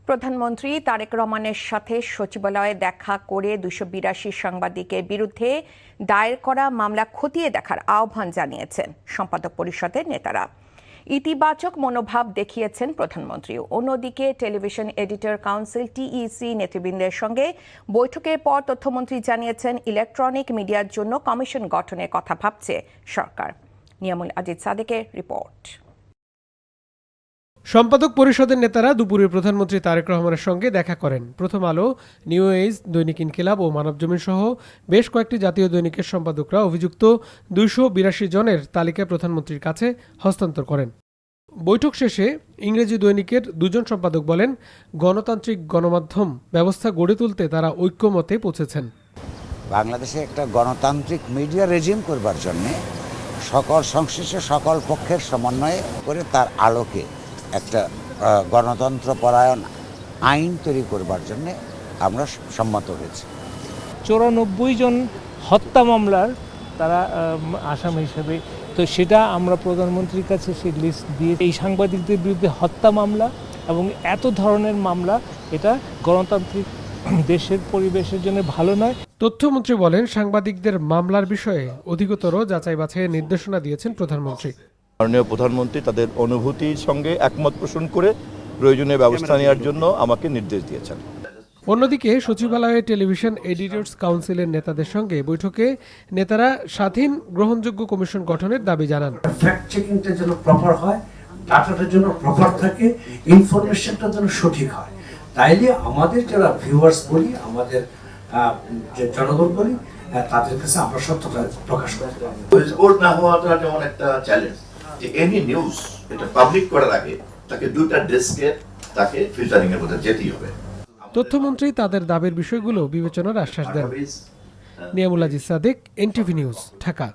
প্রধানমন্ত্রী তারেক রহমানের সাথে সচিবালয়ে দেখা করে ২৮২ সাংবাদিকের বিরুদ্ধে দায়ের করা মামলা খতিয়ে দেখার আহ্বান জানিয়েছেন সম্পাদক পরিষদের নেতারা। ইতিবাচক মনোভাব দেখিয়েছেন প্রধানমন্ত্রী। অন্যদিকে টেলিভিশন এডিটর কাউন্সিল টিইসি নেতৃবৃন্দের সঙ্গে বৈঠকের পর তথ্যমন্ত্রী জানিয়েছেন ইলেকট্রনিক মিডিয়ার জন্য কমিশন গঠনের কথা ভাবছে সরকার। নিয়ামুল আজিজ সাদেকের রিপোর্ট। সম্পাদক পরিষদের নেতারা দুপুরে প্রধানমন্ত্রী তারেক রহমানের সঙ্গে দেখা করেন। প্রথম আলো, নিউ এজ, দৈনিক ইনকিলাব ও মানবজমিন সহ বেশ কয়েকটি জাতীয় দৈনিকের সম্পাদকরা অভিযুক্ত ২৮২ জনের তালিকা প্রধানমন্ত্রীর কাছে হস্তান্তর করেন। বৈঠক শেষে ইংরেজি দৈনিকের দুজন সম্পাদক বলেন, গণতান্ত্রিক গণমাধ্যম ব্যবস্থা গড়ে তুলতে তারা ঐক্যমতে পৌঁছেছেন। বাংলাদেশে একটা গণতান্ত্রিক মিডিয়া রেজিম করবার জন্য সকল সংশ্লিষ্ট সকল পক্ষের সমন্বয়ে করে তার আলোকে একটা গণতন্ত্র পরায়ণ আইন তৈরি করবার জন্য আমরা সম্মত হয়েছি। ৯৪ জন হত্যা মামলার তারা আসামি হিসেবে, তো সেটা আমরা প্রধানমন্ত্রীর কাছে সেই লিস্ট দিয়ে এই সাংবাদিকদের বিরুদ্ধে হত্যা মামলা এবং এত ধরনের মামলা, এটা গণতান্ত্রিক দেশের পরিবেশের জন্য ভালো নয়। তথ্যমন্ত্রী বলেন, সাংবাদিকদের মামলার বিষয়ে অধিকতর যাচাই বাছাইয়ের নির্দেশনা দিয়েছেন প্রধানমন্ত্রী। মাননীয় প্রধানমন্ত্রী তাদের অনুভূতির সঙ্গে একমত পোষণ করে প্রয়োজনীয় ব্যবস্থা নেওয়ার জন্য আমাকে নির্দেশ দিয়েছেন। অন্যদিকে সচিবালয়ে টেলিভিশন এডিটর্স কাউন্সিলের নেতাদের সঙ্গে বৈঠকে নেতারা স্বাধীন গ্রহণযোগ্য কমিশন গঠনের দাবি জানান। ফ্যাক্ট চেকিংটা যেন প্রপার হয়, ডাটাটা যেন প্রপার থাকে, ইনফরমেশনটা যেন সঠিক হয়। তাইলে আমাদের যারা ভিউয়ার্স বলি, আমাদের যে জনগণ বলি, তাদের কাছে আমরা সত্যতা প্রকাশ করতে পারবো। রিপোর্ট না হওয়াটা যেমন একটা চ্যালেঞ্জ, যে এনি নিউজ এটা পাবলিক করার আগে তাকে দুইটা ডেস্কে তাকে ফিল্টারিং এর মধ্যে যেতেই হবে। তথ্যমন্ত্রী তাদের দাবির বিষয়গুলো বিবেচনার আশ্বাস দেন। Niamul Aziz Sadek, NTV news, Dhaka.